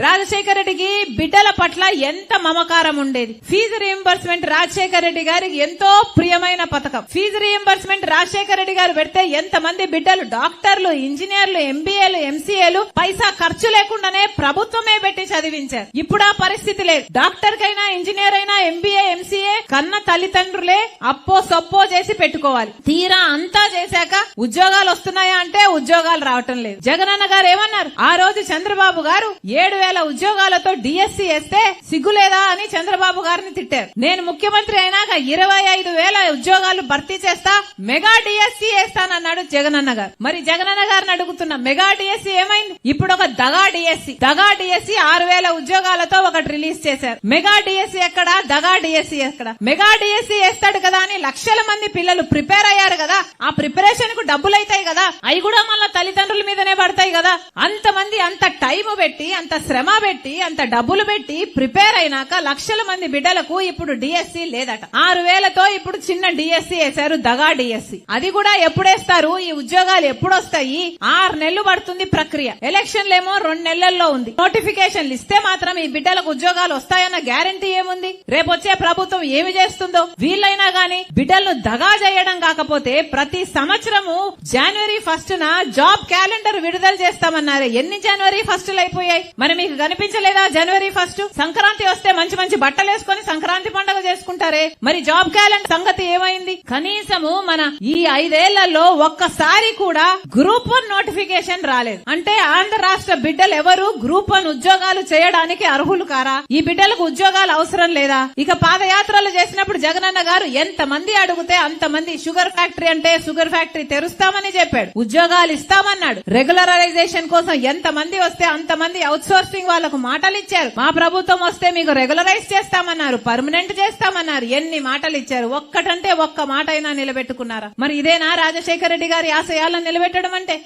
రాజశేఖర రెడ్డికి బిడ్డల పట్ల ఎంత మమకారం ఉండేది. ఫీజు రీయింబర్స్మెంట్ రాజశేఖర రెడ్డి గారికి ఎంతో ప్రియమైన పథకం. ఫీజు రీయింబర్స్మెంట్ రాజశేఖర రెడ్డి గారు పెడితే ఎంత మంది బిడ్డలు డాక్టర్లు, ఇంజనీర్లు, ఎంబీఏలు, ఎంసీఏలు పైసా ఖర్చు లేకుండానే ప్రభుత్వమే పెట్టి చదివించారు. ఇప్పుడు ఆ పరిస్థితి లేదు. డాక్టర్ కైనా, ఇంజనీర్ అయినా, ఎంబీఏ, ఎంసీఏ కన్న తల్లిదండ్రులే అప్పో సొప్పో చేసి పెట్టుకోవాలి. తీరా అంతా చేశాక ఉద్యోగాలు వస్తున్నాయా అంటే ఉద్యోగాలు రావటం లేదు. జగనన్న గారు ఏమన్నారు? ఆ రోజు చంద్రబాబు గారు 7,000 ఉద్యోగాలతో డిఎస్సీ వేస్తే సిగ్గులేదా అని చంద్రబాబు గారిని తిట్టారు. నేను ముఖ్యమంత్రి అయినాక 25,000 ఉద్యోగాలు భర్తీ చేస్తా, మెగా డిఎస్సీ వేస్తానన్నాడు జగనన్న గారు. మరి జగనన్న గారిని అడుగుతున్నా, మెగా డిఎస్సీ ఏమైంది? ఇప్పుడు ఒక దగా డిఎస్సీ 6,000 ఉద్యోగాలతో ఒకటి రిలీజ్ చేశారు. మెగా డిఎస్సీ ఎక్కడ? దగా డిఎస్సీ ఎక్కడ? మెగా డిఎస్సీ వేస్తాడు కదా అని లక్షల మంది పిల్లలు ప్రిపేర్ అయ్యారు కదా, ఆ ప్రిపరేషన్ కు డబ్బులు అవుతాయి కదా, అవి కూడా మళ్ళా తల్లిదండ్రుల మీదనే పడతాయి కదా. అంతమంది అంత టైం పెట్టి, అంత శ్రమ పెట్టి, అంత డబ్బులు పెట్టి ప్రిపేర్ అయినాక లక్షల మంది బిడ్డలకు ఇప్పుడు డిఎస్సీ లేదట. 6,000తో ఇప్పుడు చిన్న డిఎస్సీ వేశారు, దగా డిఎస్సీ. అది కూడా ఎప్పుడేస్తారు? ఈ ఉద్యోగాలు ఎప్పుడొస్తాయి? 6 నెలలు పడుతుంది ప్రక్రియ. ఎలక్షన్లేమో 2 నెలల్లో ఉంది. నోటిఫికేషన్లు ఇస్తే మాత్రం ఈ బిడ్డలకు ఉద్యోగాలు వస్తాయన్న గ్యారంటీ ఏముంది? రేపొచ్చే ప్రభుత్వం ఏమి చేస్తుందో? వీళ్ళైనా గాని బిడ్డలను దగా చేయడం కాకపోతే ప్రతి సంవత్సరము జనవరి 1న జాబ్ క్యాలెండర్ విడుదల చేస్తామన్నారు. ఎన్ని జనవరి 1లు అయిపోయాయి? మరి మీకు కనిపించలేదా జనవరి 1? సంక్రాంతి వస్తే మంచి మంచి బట్టలు వేసుకుని సంక్రాంతి పండుగ చేసుకుంటారే, మరి జాబ్ క్యాలెండర్ సంగతి ఏమైంది? కనీసము మన ఈ 5 ఏళ్లలో ఒక్కసారి కూడా గ్రూప్ 1 నోటిఫికేషన్ రాలేదు. అంటే ఆంధ్ర రాష్ట్ర బిడ్డలు ఎవరు గ్రూప్ 1 ఉద్యోగాలు చేయడానికి అర్హులు కారా? ఈ బిడ్డలకు ఉద్యోగాలు అవసరం లేదా? ఇక పాదయాత్రలు చేసినప్పుడు జగనన్న గారు ఎంత మంది అడిగితే అంతమంది షుగర్ ఫ్యాక్టరీ అంటే షుగర్ ఫ్యాక్టరీ తెరుస్తామని చెప్పాడు, ఉద్యోగాలు ఇస్తామన్నాడు. రెగ్యులరైజేషన్ కోసం ఎంత మంది వస్తే అంతమంది అవుట్ సోర్సింగ్ వాళ్లకు మాటలు ఇచ్చారు. మా ప్రభుత్వం వస్తే మీకు రెగ్యులరైజ్ చేస్తామన్నారు, పర్మనెంట్ చేస్తామన్నారు. ఎన్ని మాటలు ఇచ్చారు? ఒక్కటంటే ఒక్క మాట అయినా నిలబెట్టుకున్నారా? మరి ఇదేనా రాజశేఖర రెడ్డి గారి ఆశయాలను నిలబెట్టడం అంటే?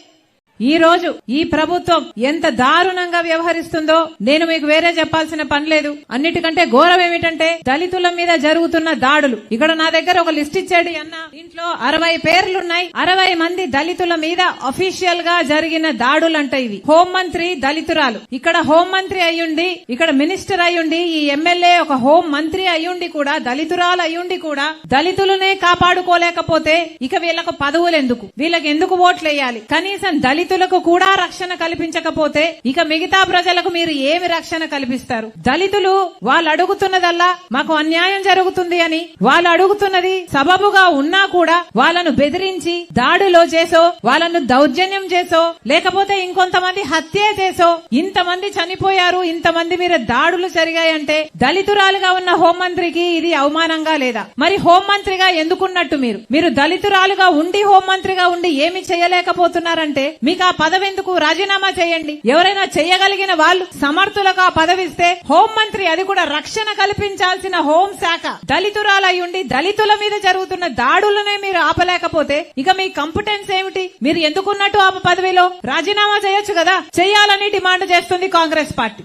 ఈ రోజు ఈ ప్రభుత్వం ఎంత దారుణంగా వ్యవహరిస్తుందో నేను మీకు వేరే చెప్పాల్సిన పని లేదు. అన్నిటికంటే ఘోరం ఏమిటంటే దళితుల మీద జరుగుతున్న దాడులు. ఇక్కడ నా దగ్గర ఒక లిస్ట్ ఇచ్చాడు అన్న, ఇంట్లో 60 పేర్లున్నాయి. 60 మంది దళితుల మీద అఫీషియల్ గా జరిగిన దాడులంట ఇవి. హోంమంత్రి దళితురాలు, ఇక్కడ హోంమంత్రి అయ్యుండి, ఇక్కడ మినిస్టర్ అయ్యుండి, ఈ ఎమ్మెల్యే ఒక హోం మంత్రి అయ్యుండి కూడా, దళితురాలు అయ్యుండి కూడా దళితులనే కాపాడుకోలేకపోతే ఇక వీళ్ళకు పదవులు ఎందుకు? వీళ్ళకి ఎందుకు ఓట్లు వేయాలి? కనీసం దళితులకు కూడా రక్షణ కల్పించకపోతే ఇక మిగతా ప్రజలకు మీరు ఏమి రక్షణ కల్పిస్తారు? దళితులు వాళ్ళు అడుగుతున్నదల్లా మాకు అన్యాయం జరుగుతుంది అని, వాళ్ళు అడుగుతున్నది సబబుగా ఉన్నా కూడా వాళ్ళను బెదిరించి దాడిలో చేసో, వాళ్ళను దౌర్జన్యం చేసో, లేకపోతే ఇంకొంతమంది హత్య చేసో ఇంతమంది చనిపోయారు, ఇంతమంది మీద దాడులు జరిగాయంటే దళితురాలుగా ఉన్న హోంమంత్రికి ఇది అవమానంగా లేదా? మరి హోంమంత్రిగా ఎందుకున్నట్టు మీరు దళితురాలుగా ఉండి హోంమంత్రిగా ఉండి ఏమి చేయలేకపోతున్నారంటే మీకు ఆ పదవి ఎందుకు? రాజీనామా చేయండి. ఎవరైనా చేయగలిగిన వాళ్ళు సమర్థులకు ఆ పదవిస్తే హోంమంత్రి, అది కూడా రక్షణ కల్పించాల్సిన హోంశాఖ, దళితురాలయ్యుండి దళితుల మీద జరుగుతున్న దాడులనే మీరు ఆపలేకపోతే ఇక మీ కాంపిటెన్స్ ఏమిటి? మీరు ఎందుకున్నట్టు ఆ పదవిలో? రాజీనామా చేయొచ్చు కదా. చేయాలని డిమాండ్ చేస్తుంది కాంగ్రెస్ పార్టీ.